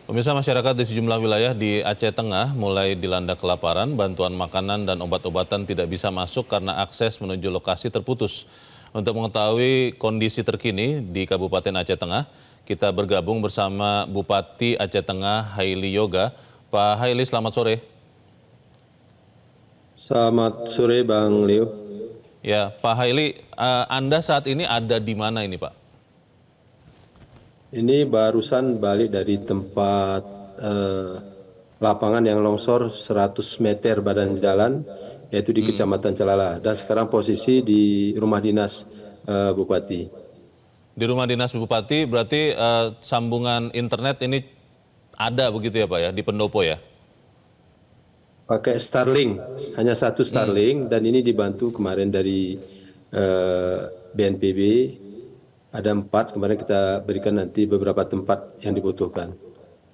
Pemirsa, masyarakat di sejumlah wilayah di Aceh Tengah mulai dilanda kelaparan, bantuan makanan dan obat-obatan tidak bisa masuk karena akses menuju lokasi terputus. Untuk mengetahui kondisi terkini di Kabupaten Aceh Tengah, kita bergabung bersama Bupati Aceh Tengah, Haili Yoga. Pak Haili, selamat sore. Selamat sore Bang Leo. Ya, Pak Haili, Anda saat ini ada di mana ini, Pak? Ini barusan balik dari tempat lapangan yang longsor 100 meter badan jalan, yaitu di Kecamatan Celala. Dan sekarang posisi di rumah dinas Bupati. Di rumah dinas Bupati, berarti sambungan internet ini ada begitu ya, Pak ya, di pendopo ya? Pakai Starlink, hanya satu Starlink, dan ini dibantu kemarin dari BNPB. Ada 4, kemarin kita berikan nanti beberapa tempat yang dibutuhkan.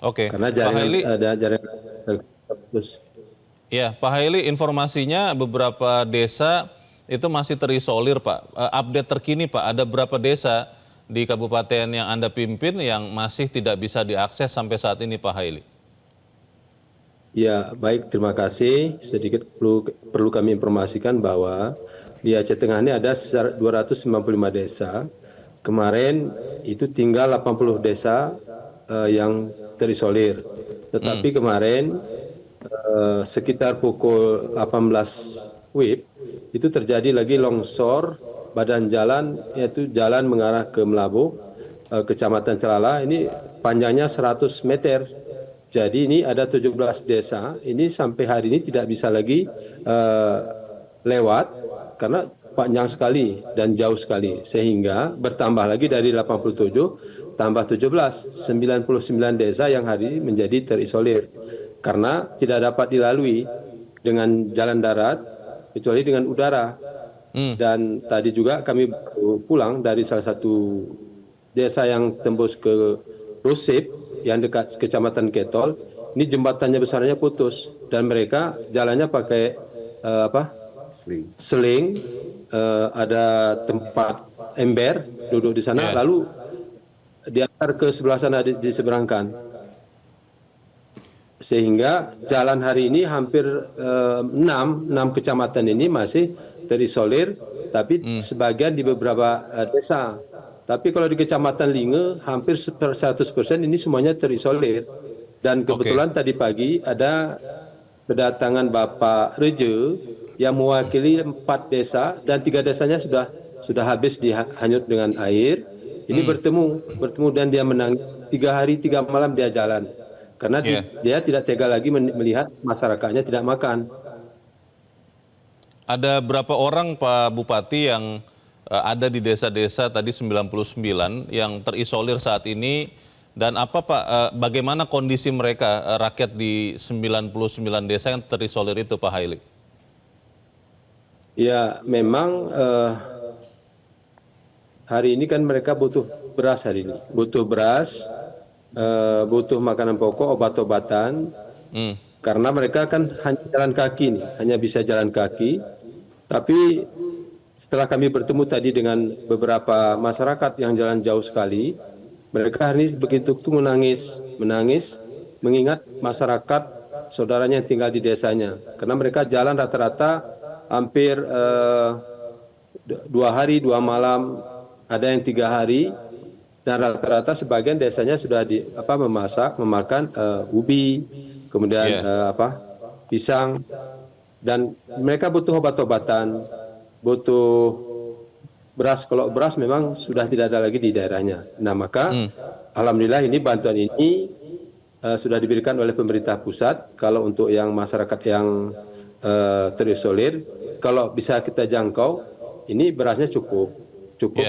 Oke, Karena Pak Haili. ada jaringan terputus. Ya, Pak Haili, informasinya beberapa desa itu masih terisolir, Pak. Update terkini, Pak, ada berapa desa di kabupaten yang Anda pimpin yang masih tidak bisa diakses sampai saat ini, Pak Haili? Ya, baik, terima kasih. Sedikit perlu kami informasikan bahwa di Aceh Tengah ini ada 295 desa. Kemarin itu tinggal 80 desa yang terisolir. Tetapi kemarin sekitar pukul 18 WIB itu terjadi lagi longsor badan jalan, yaitu jalan mengarah ke Melabuh, Kecamatan Celala. Ini panjangnya 100 meter. Jadi ini ada 17 desa, ini sampai hari ini tidak bisa lagi lewat karena panjang sekali dan jauh sekali. Sehingga bertambah lagi dari 87 tambah 17, 99 desa yang hari ini menjadi terisolir. Karena tidak dapat dilalui dengan jalan darat, kecuali dengan udara. Dan tadi juga kami pulang dari salah satu desa yang tembus ke Rusip, yang dekat Kecamatan Ketol. Ini jembatannya besarnya putus dan mereka jalannya pakai seling, ada tempat ember, duduk di sana, lalu diantar ke sebelah sana, diseberangkan. Sehingga jalan hari ini hampir 6 kecamatan ini masih terisolir, tapi sebagian di beberapa desa. Tapi kalau di Kecamatan Linge hampir 100% ini semuanya terisolir. Dan kebetulan tadi pagi ada kedatangan Bapak Reje yang mewakili 4 desa dan 3 desanya sudah habis dihanyut dengan air. Ini bertemu dan dia menangis 3 hari 3 malam dia jalan. Karena dia tidak tega lagi melihat masyarakatnya tidak makan. Ada berapa orang, Pak Bupati, yang ada di desa-desa tadi 99 yang terisolir saat ini, dan apa Pak, bagaimana kondisi mereka, rakyat di 99 desa yang terisolir itu, Pak Haili? Ya, memang hari ini kan mereka butuh beras hari ini, butuh beras, butuh makanan pokok, obat-obatan, karena mereka kan hanya jalan kaki nih, hanya bisa jalan kaki. Tapi setelah kami bertemu tadi dengan beberapa masyarakat yang jalan jauh sekali, mereka hari ini begitu menangis, mengingat masyarakat saudaranya yang tinggal di desanya. Karena mereka jalan rata-rata hampir 2 hari 2 malam, ada yang 3 hari, dan rata-rata sebagian desanya sudah memakan ubi, kemudian pisang, dan mereka butuh obat-obatan, butuh beras. Kalau beras memang sudah tidak ada lagi di daerahnya. Nah, maka alhamdulillah ini bantuan ini sudah diberikan oleh pemerintah pusat. Kalau untuk yang masyarakat yang terisolir, kalau bisa kita jangkau, ini berasnya cukup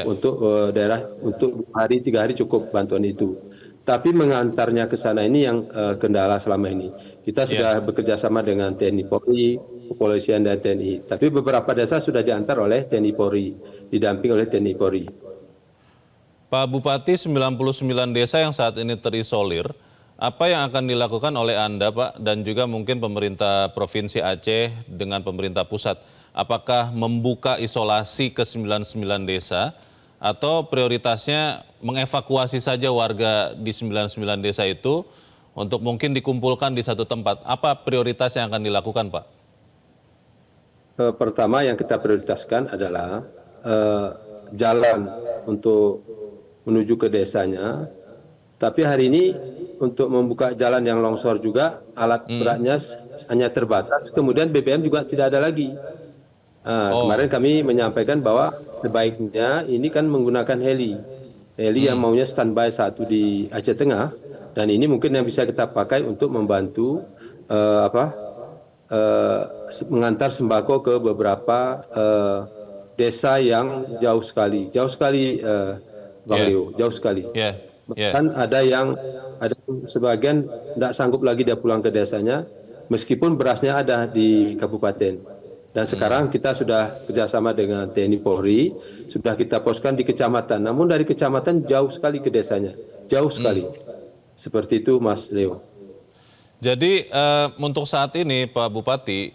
untuk daerah, untuk 2 hari 3 hari cukup bantuan itu. Tapi mengantarnya ke sana ini yang kendala selama ini. Kita sudah bekerja sama dengan TNI Polri, kepolisian dan TNI. Tapi beberapa desa sudah diantar oleh TNI Polri, didamping oleh TNI Polri. Pak Bupati, 99 desa yang saat ini terisolir, apa yang akan dilakukan oleh Anda, Pak, dan juga mungkin pemerintah Provinsi Aceh dengan pemerintah pusat? Apakah membuka isolasi ke 99 desa, atau prioritasnya mengevakuasi saja warga di 99 desa itu untuk mungkin dikumpulkan di satu tempat. Apa prioritas yang akan dilakukan, Pak? Pertama yang kita prioritaskan adalah jalan untuk menuju ke desanya. Tapi hari ini untuk membuka jalan yang longsor juga alat beratnya hanya terbatas. Kemudian BBM juga tidak ada lagi. Kemarin kami menyampaikan bahwa sebaiknya ini kan menggunakan heli yang maunya standby satu di Aceh Tengah, dan ini mungkin yang bisa kita pakai untuk membantu mengantar sembako ke beberapa desa yang jauh sekali, Bang Leo, jauh sekali. Bahkan ada sebagian tidak sanggup lagi dia pulang ke desanya, meskipun berasnya ada di kabupaten. Dan sekarang kita sudah kerjasama dengan TNI Polri, sudah kita poskan di kecamatan. Namun dari kecamatan jauh sekali ke desanya, jauh sekali. Seperti itu, Mas Leo. Jadi untuk saat ini, Pak Bupati,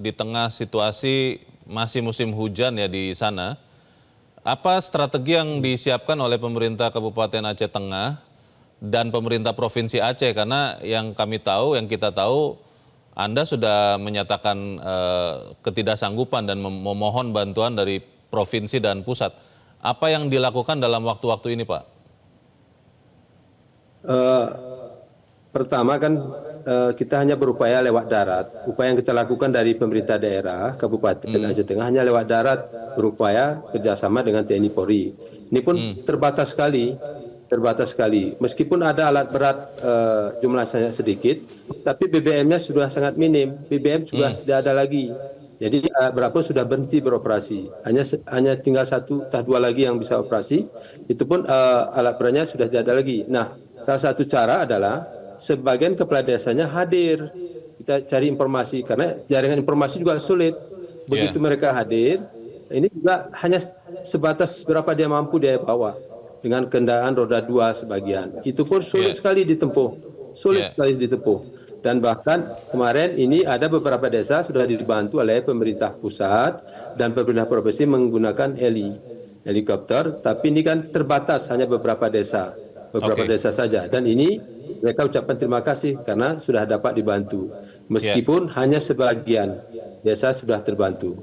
di tengah situasi masih musim hujan ya di sana, apa strategi yang disiapkan oleh pemerintah Kabupaten Aceh Tengah dan pemerintah Provinsi Aceh? Karena yang kita tahu, Anda sudah menyatakan ketidaksanggupan dan memohon bantuan dari provinsi dan pusat. Apa yang dilakukan dalam waktu-waktu ini, Pak? Pertama kan kita hanya berupaya lewat darat. Upaya yang kita lakukan dari pemerintah daerah Kabupaten Aceh Tengah hanya lewat darat, berupaya kerjasama dengan TNI Polri. Ini pun terbatas sekali. Meskipun ada alat berat jumlahnya sedikit, tapi BBM-nya sudah sangat minim. BBM juga tidak ada lagi. Jadi alat berat pun sudah berhenti beroperasi. Hanya tinggal satu atau dua lagi yang bisa operasi. Itu pun alat beratnya sudah tidak ada lagi. Nah, salah satu cara adalah sebagian kepala desanya hadir. Kita cari informasi karena jaringan informasi juga sulit. Begitu mereka hadir, ini juga hanya sebatas berapa dia mampu dia bawa. Dengan kendaraan roda 2 sebagian. Itu pun sulit sekali ditempuh. Dan bahkan kemarin ini ada beberapa desa sudah dibantu oleh pemerintah pusat dan pemerintah provinsi menggunakan helikopter, tapi ini kan terbatas hanya beberapa desa saja. Dan ini mereka ucapkan terima kasih karena sudah dapat dibantu. Meskipun hanya sebagian desa sudah terbantu.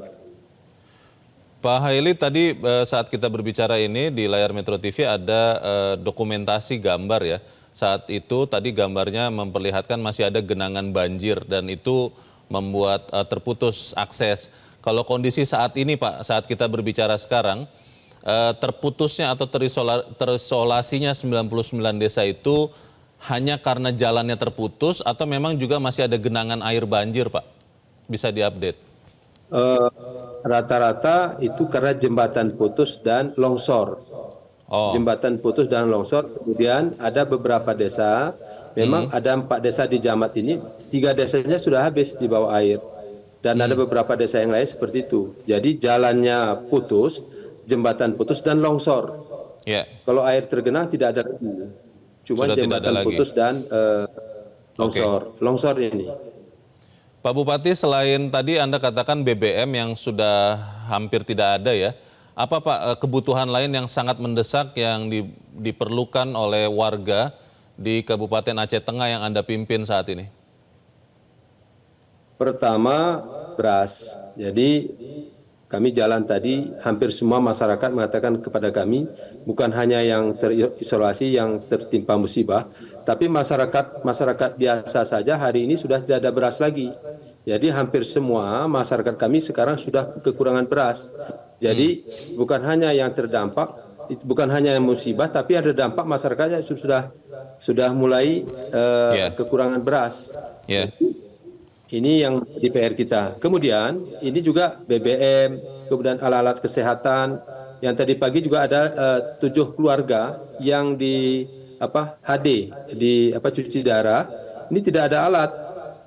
Pak Haili, tadi saat kita berbicara ini di layar Metro TV ada dokumentasi gambar ya. Saat itu tadi gambarnya memperlihatkan masih ada genangan banjir dan itu membuat terputus akses. Kalau kondisi saat ini Pak, saat kita berbicara sekarang, terputusnya atau terisolasinya 99 desa itu hanya karena jalannya terputus atau memang juga masih ada genangan air banjir Pak? Bisa diupdate. Rata-rata itu karena jembatan putus dan longsor. Jembatan putus dan longsor. Kemudian ada beberapa desa, memang ada 4 desa di Jamat ini, 3 desanya sudah habis di bawah air. Dan ada beberapa desa yang lain seperti itu. Jadi jalannya putus, jembatan putus dan longsor. Kalau air tergenang tidak ada lagi. Cuma jembatan putus dan longsor ini. Pak Bupati, selain tadi Anda katakan BBM yang sudah hampir tidak ada ya, apa Pak kebutuhan lain yang sangat mendesak yang diperlukan oleh warga di Kabupaten Aceh Tengah yang Anda pimpin saat ini? Pertama, beras. Jadi kami jalan tadi, hampir semua masyarakat mengatakan kepada kami, bukan hanya yang terisolasi, yang tertimpa musibah, tapi masyarakat biasa saja hari ini sudah tidak ada beras lagi. Jadi hampir semua masyarakat kami sekarang sudah kekurangan beras. Jadi bukan hanya yang terdampak, bukan hanya yang musibah, tapi ada dampak masyarakatnya sudah mulai kekurangan beras. Ini yang di PR kita. Kemudian ini juga BBM, kemudian alat-alat kesehatan. Yang tadi pagi juga ada 7 keluarga yang di HD, di cuci darah. Ini tidak ada alat.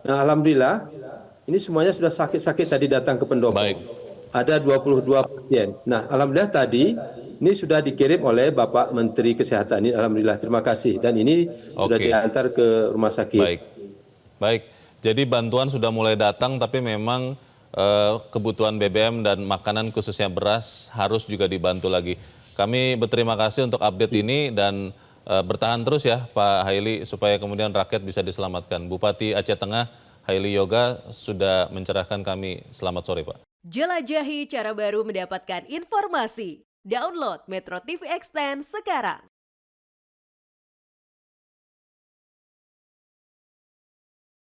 Nah, alhamdulillah ini semuanya sudah sakit-sakit tadi datang ke pendopo. Ada 22 pasien. Nah, alhamdulillah tadi ini sudah dikirim oleh Bapak Menteri Kesehatan. Ini alhamdulillah, terima kasih. Dan ini sudah diantar ke rumah sakit. Baik. Jadi bantuan sudah mulai datang, tapi memang kebutuhan BBM dan makanan khususnya beras harus juga dibantu lagi. Kami berterima kasih untuk update ini dan bertahan terus ya Pak Haili supaya kemudian rakyat bisa diselamatkan. Bupati Aceh Tengah Haili Yoga sudah mencerahkan kami. Selamat sore Pak. Jelajahi cara baru mendapatkan informasi. Download Metro TV Extend sekarang.